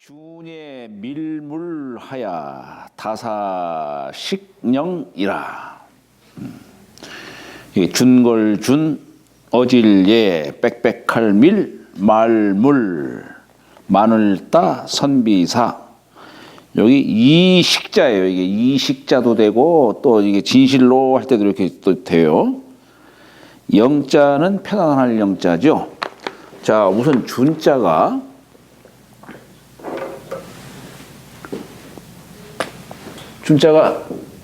준예 밀물하야 다사식령이라. 이게 준걸준 어질예 빽빽할 밀 말물 마늘따 선비사. 여기 이식자예요. 이게 이식자도 되고 또 이게 진실로 할 때도 이렇게 또 돼요. 영자는 편안할 영자죠. 자, 우선 준자가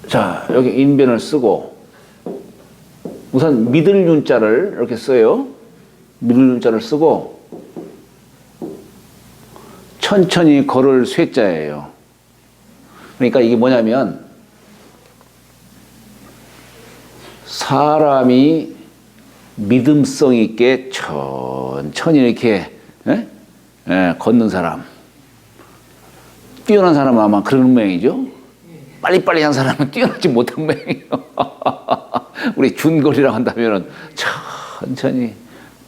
자, 여기 인변을 쓰고 우선 믿을 윤자를 이렇게 써요. 믿을 윤자를 쓰고 천천히 걸을 쇠자예요. 그러니까 이게 뭐냐면 사람이 믿음성 있게 천천히 이렇게 걷는 사람, 뛰어난 사람은 아마 그런 모양이죠. 빨리빨리 한 사람은 뛰어나지 못한 모양이에요. 우리 준거리라고 한다면 천천히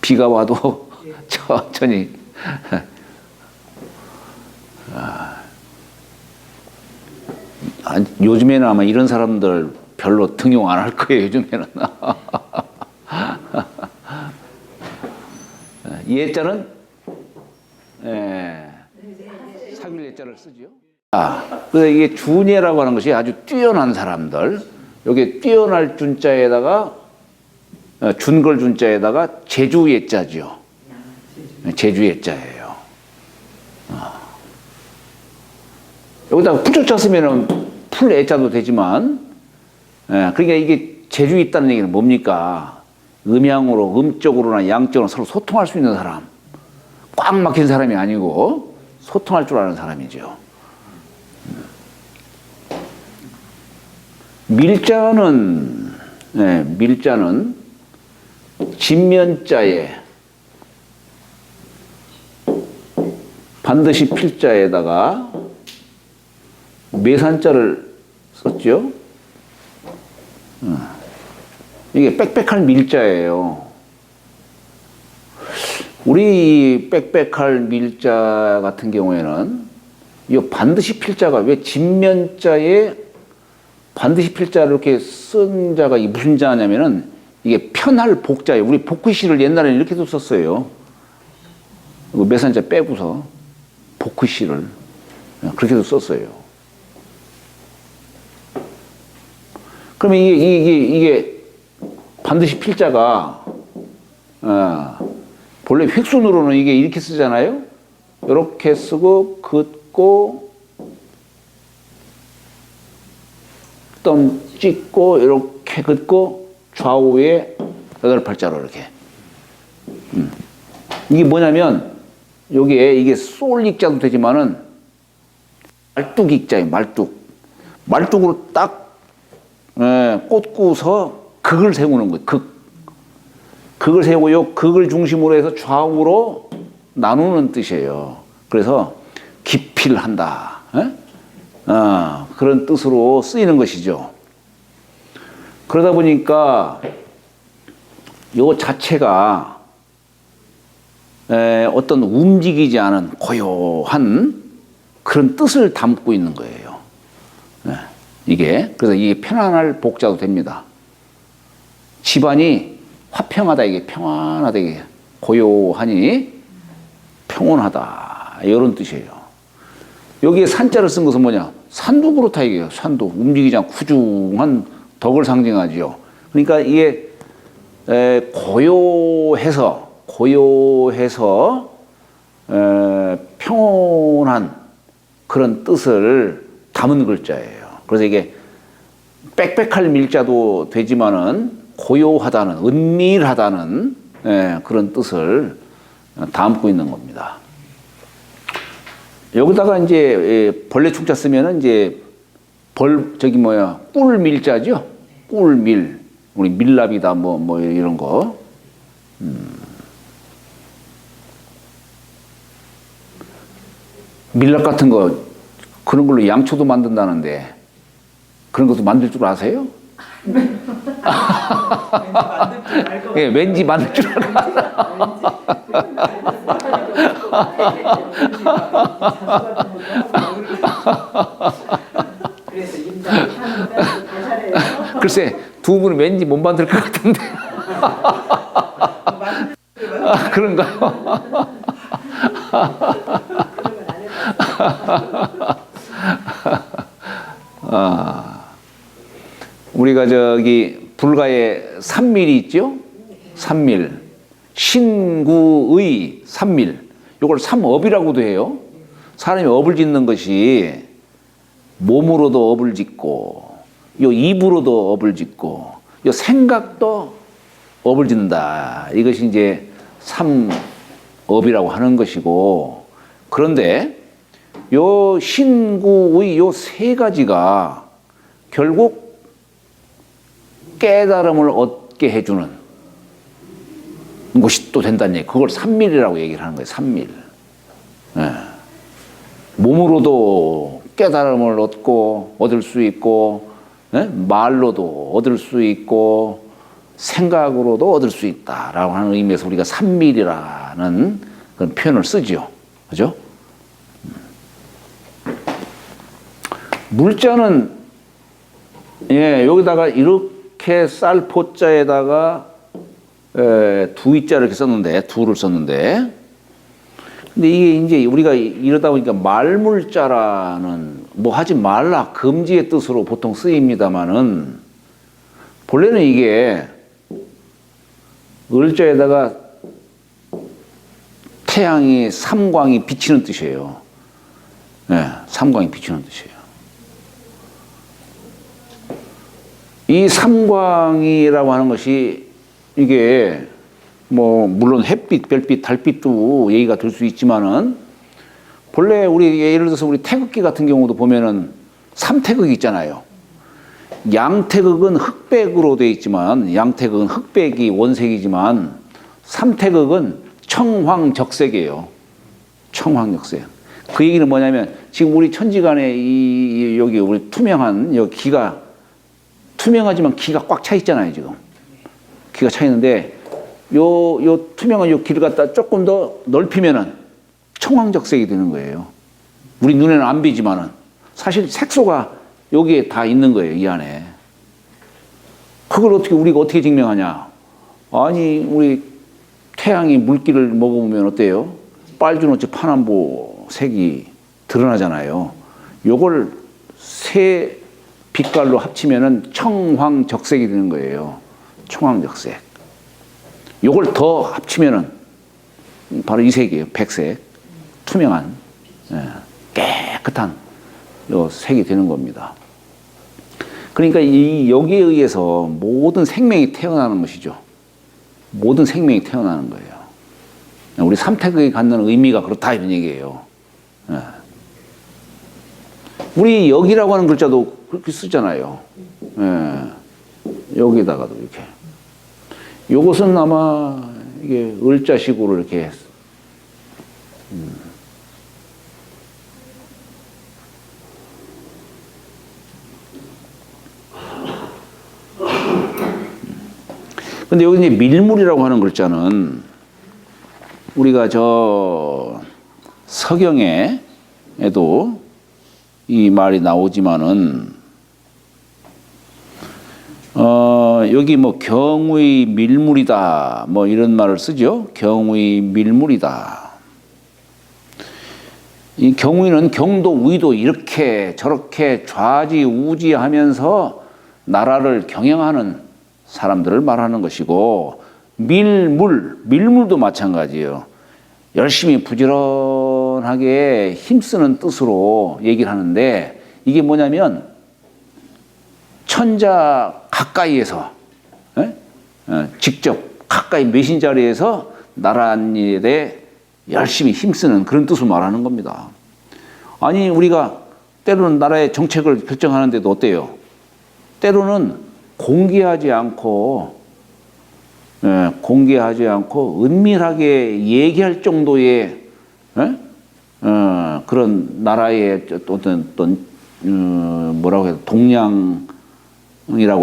비가 와도 천천히. 요즘에는 아마 이런 사람들 별로 등용 안 할 거예요. 요즘에는. 예자는 사귈 예자를 쓰죠. 그래서 이게 준예라고 하는 것이 아주 뛰어난 사람들, 여기 뛰어날 준자에다가 준걸 준자에다가 제주 예자죠. 제주 예자예요. 여기다가 풀조차 쓰면은 풀 예자도 되지만, 그러니까 이게 제주 있다는 얘기는 뭡니까? 음양으로, 음적으로나 양적으로 서로 소통할 수 있는 사람, 꽉 막힌 사람이 아니고 소통할 줄 아는 사람이죠. 밀자는 진면자에 반드시 필자에다가 매산자를 썼죠. 이게 빽빽할 밀자예요. 우리 빽빽할 밀자 같은 경우에는 이 반드시 필자가 왜 진면자에 반드시 필자를 이렇게 쓴 자가 이 무슨 자냐면은 이게 편할 복자예요. 우리 복귀시를 옛날에는 이렇게도 썼어요. 매산자 빼고서 복귀시를 그렇게도 썼어요. 그러면 이게 반드시 필자가 본래 획순으로는 이게 이렇게 쓰잖아요. 이렇게 쓰고 긋고 점 찍고 이렇게 긋고 좌우에 8팔자로 이렇게. 이게 뭐냐면 여기에 이게 솔익자도 되지만은 말뚝익자예요. 말뚝으로 딱 꽂고서 극을 세우는 거예요. 극을 세우고 요 극을 중심으로 해서 좌우로 나누는 뜻이에요. 그래서 기필한다. 그런 뜻으로 쓰이는 것이죠. 그러다 보니까 요 자체가 어떤 움직이지 않은 고요한 그런 뜻을 담고 있는 거예요. 그래서 이게 편안할 복자도 됩니다. 집안이 화평하다, 이게 평안하다, 이게 고요하니 평온하다, 이런 뜻이에요. 여기에 산자를 쓴 것은 뭐냐? 산도 그렇다 이게요. 산도 움직이지 않고 후중한 덕을 상징하지요. 그러니까 이게 고요해서 평온한 그런 뜻을 담은 글자예요. 그래서 이게 빽빽할 밀자도 되지만은 고요하다는, 은밀하다는 그런 뜻을 담고 있는 겁니다. 여기다가 이제 벌레 축자 쓰면은 이제 꿀 밀자죠. 꿀 밀, 우리 밀랍이다 뭐 이런 거. 밀랍 같은 거 그런 걸로 양초도 만든다는데 그런 것도 만들 줄 아세요? 왠지 만들 줄 알고. 왠지 만들 줄 알아. 그래서 임장 하는 거 빼서 다 잘해요. 글쎄 두 분은 왠지 못 만들 것 같은데. 아, 그런가요? 그러면 안 해도 우리가 저기 불가에 삼밀이 있죠? 삼밀. 신구의 삼밀. 이걸 삼업이라고도 해요. 사람이 업을 짓는 것이 몸으로도 업을 짓고, 요 입으로도 업을 짓고, 요 생각도 업을 짓는다. 이것이 이제 삼업이라고 하는 것이고, 그런데 요 신구의 요 세 가지가 결국 깨달음을 얻게 해주는 것이 또 된다는 얘기. 그걸 삼밀이라고 얘기를 하는 거예요. 삼밀. 예. 몸으로도 깨달음을 얻을 수 있고, 예? 말로도 얻을 수 있고, 생각으로도 얻을 수 있다라고 하는 의미에서 우리가 삼밀이라는 그런 표현을 쓰죠. 그죠? 물자는, 예, 여기다가 이렇게 쌀포자에다가 두이자를 이렇게 썼는데, 두를 썼는데, 근데 이게 이제 우리가 이러다 보니까 말물자라는, 뭐 하지 말라, 금지의 뜻으로 보통 쓰입니다만은, 본래는 이게 을자에다가 태양이, 삼광이 비치는 뜻이에요. 네, 삼광이 비치는 뜻이에요. 이 삼광이라고 하는 것이 이게 뭐 물론 햇빛, 별빛, 달빛도 얘기가 될 수 있지만은 본래 우리 예를 들어서 우리 태극기 같은 경우도 보면은 삼태극이 있잖아요. 양태극은 흑백으로 되어 있지만 양태극은 흑백이 원색이지만 삼태극은 청황적색이에요. 청황적색. 그 얘기는 뭐냐면 지금 우리 천지간에 여기 우리 투명한 여기 기가 투명하지만 기가 꽉 차 있잖아요, 지금. 기가 차 있는데 요 투명한 요 길을 갖다 조금 더 넓히면은 청황적색이 되는 거예요. 우리 눈에는 안 보이지만은 사실 색소가 여기에 다 있는 거예요, 이 안에. 그걸 우리가 어떻게 증명하냐? 아니, 우리 태양이 물기를 먹어보면 어때요? 빨주노초 파남보 색이 드러나잖아요. 요걸 세 빛깔로 합치면은 청황적색이 되는 거예요. 청황적색. 요걸 더 합치면은 바로 이 색이에요. 백색. 투명한, 깨끗한 요 색이 되는 겁니다. 그러니까 여기에 의해서 모든 생명이 태어나는 것이죠. 모든 생명이 태어나는 거예요. 우리 삼태극이 갖는 의미가 그렇다 이런 얘기예요. 우리 여기라고 하는 글자도 그렇게 쓰잖아요. 여기다가도 이렇게. 요것은 아마 이게 을자식으로 이렇게 근데 여기 이제 밀물이라고 하는 글자는 우리가 저 서경에도 이 말이 나오지만은 여기 뭐 경의 밀물이다 뭐 이런 말을 쓰죠. 경의 밀물이다. 이 경의는 경도 위도 이렇게 저렇게 좌지우지하면서 나라를 경영하는 사람들을 말하는 것이고, 밀물도 마찬가지예요. 열심히 부지런하게 힘쓰는 뜻으로 얘기를 하는데, 이게 뭐냐면 천자 가까이에서 직접 가까이 메신 자리에서 나란 일에 열심히 힘쓰는 그런 뜻을 말하는 겁니다. 아니, 우리가 때로는 나라의 정책을 결정하는데도 어때요? 때로는 공개하지 않고 은밀하게 얘기할 정도의 그런 나라의 어떤 뭐라고 해야 동량이라고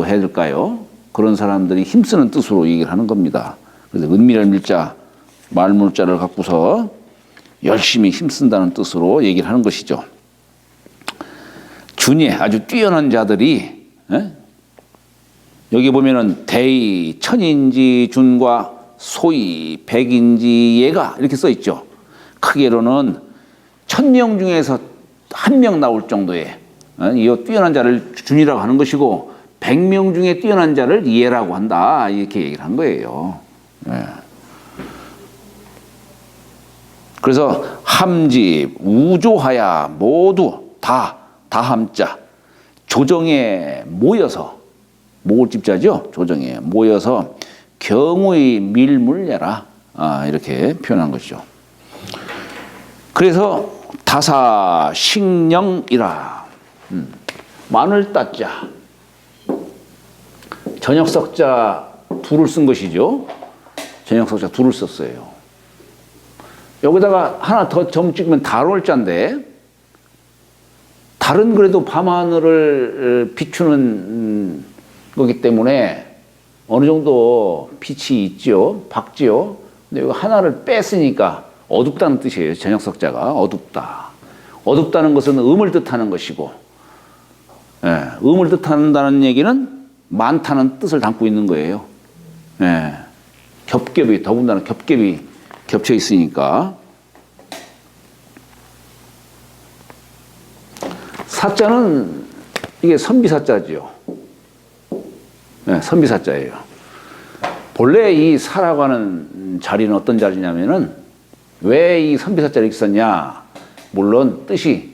해야 될까요? 그런 사람들이 힘쓰는 뜻으로 얘기를 하는 겁니다. 그래서 은밀한 밀자, 말물자를 갖고서 열심히 힘쓴다는 뜻으로 얘기를 하는 것이죠. 준예, 아주 뛰어난 자들이, 여기 보면은 대의, 천인지 준과 소위, 백인지 예가 이렇게 써 있죠. 크게로는 1000명 중에서 1명 나올 정도의 이 뛰어난 자를 준이라고 하는 것이고 100명 중에 뛰어난 자를 예라고 한다. 이렇게 얘기를 한 거예요. 그래서 함집, 우조하야 모두 다 함자 조정에 모여서 모을집자죠. 조정에 모여서 경우의 밀물내라. 이렇게 표현한 것이죠. 그래서 다사식령이라 마늘 따자 저녁석자 둘을 쓴 것이죠. 저녁석자 둘을 썼어요. 여기다가 하나 더 점 찍으면 달월자인데 달은 그래도 밤하늘을 비추는 거기 때문에 어느 정도 빛이 있죠. 밝지요. 근데 여기 하나를 뺐으니까 어둡다는 뜻이에요. 저녁석자가 어둡다. 어둡다는 것은 음을 뜻하는 것이고, 음을 뜻한다는 얘기는 많다는 뜻을 담고 있는 거예요. 겹겹이, 더군다나 겹겹이 겹쳐 있으니까. 사자는 이게 선비사자지요. 선비사자예요. 본래 이 사라고 하는 자리는 어떤 자리냐면은 왜 이 선비사자를 썼냐? 물론 뜻이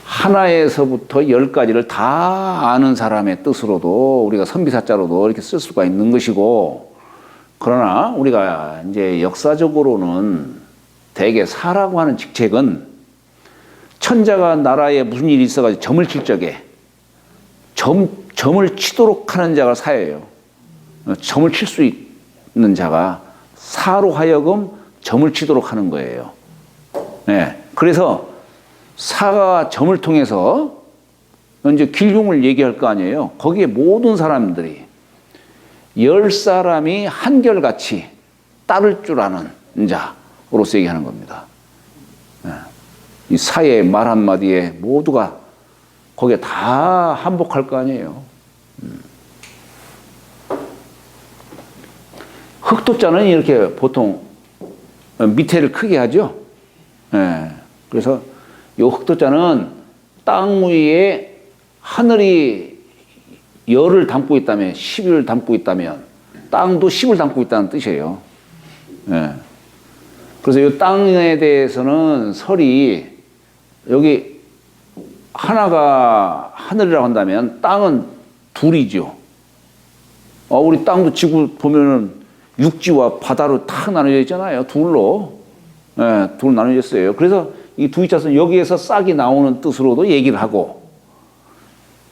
하나에서부터 10가지를 다 아는 사람의 뜻으로도 우리가 선비사자로도 이렇게 쓸 수가 있는 것이고, 그러나 우리가 이제 역사적으로는 대개 사라고 하는 직책은 천자가 나라에 무슨 일이 있어가지고 점을 칠 적에 점을 치도록 하는 자가 사예요. 점을 칠 수 있는 자가 사로 하여금 점을 치도록 하는 거예요. 그래서 사가 점을 통해서 이제 길흉을 얘기할 거 아니에요. 거기에 모든 사람들이 10사람이 한결같이 따를 줄 아는 자로서 얘기하는 겁니다. 이 사의 말 한마디에 모두가 거기에 다 한복할 거 아니에요. 흑도자는 이렇게 보통 밑에를 크게 하죠. 그래서 이 흑도자는 땅 위에 하늘이 열을 담고 있다면, 10을 담고 있다면 땅도 10을 담고 있다는 뜻이에요. 그래서 이 땅에 대해서는 설이 여기 하나가 하늘이라고 한다면 땅은 둘이죠. 우리 땅도 지구 보면은 육지와 바다로 탁 나눠져 있잖아요. 둘로. 둘 나눠져 있어요. 그래서 이 두이자선 여기에서 싹이 나오는 뜻으로도 얘기를 하고,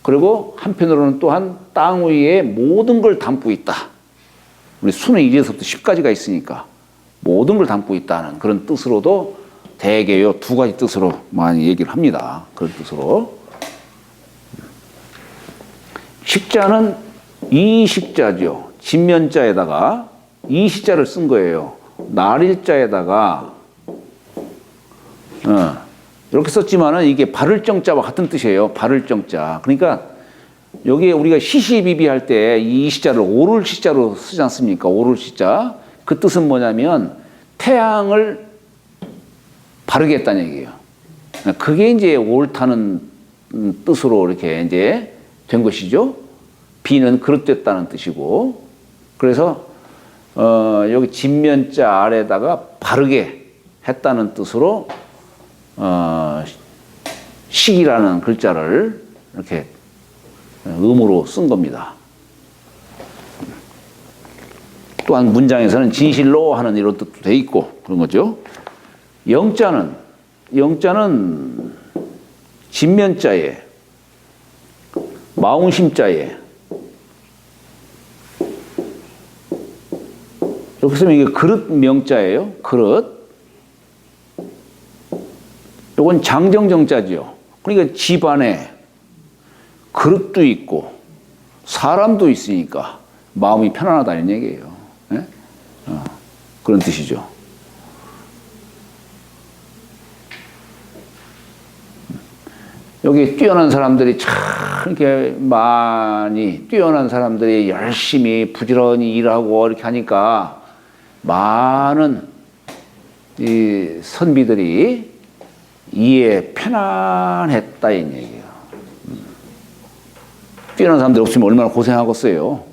그리고 한편으로는 또한 땅 위에 모든 걸 담고 있다. 우리 수는 1에서부터 10까지가 있으니까 모든 걸 담고 있다는 그런 뜻으로도 대개 요 두 가지 뜻으로 많이 얘기를 합니다. 그런 뜻으로. 식자는 이식자죠. 진면자에다가 이시자를 쓴 거예요. 날일자에다가 이렇게 썼지만은 이게 바를 정자와 같은 뜻이에요. 바를 정자. 그러니까 여기에 우리가 시시비비 할 때 이 시자를 오를 시자로 쓰지 않습니까? 오를 시자. 그 뜻은 뭐냐면 태양을 바르게 했다는 얘기예요. 그게 이제 옳다는 뜻으로 이렇게 이제 된 것이죠. 비는 그릇됐다는 뜻이고, 그래서 여기 진면자 아래다가 바르게 했다는 뜻으로 식이라는 글자를 이렇게 음으로 쓴 겁니다. 또한 문장에서는 진실로 하는 이런 뜻도 돼 있고 그런 거죠. 영자는 진면자에 마운심자에 이렇게 쓰면 이게 그릇 명자예요. 그릇. 이건 장정정자지요. 그러니까 집안에 그릇도 있고 사람도 있으니까 마음이 편안하다는 얘기예요. 그런 뜻이죠. 여기 뛰어난 사람들이 참 이렇게 많이 뛰어난 사람들이 열심히 부지런히 일하고 이렇게 하니까 많은 이 선비들이 이에 편안했다 이 얘기예요. 뛰어난 사람들 없으면 얼마나 고생하겠어요.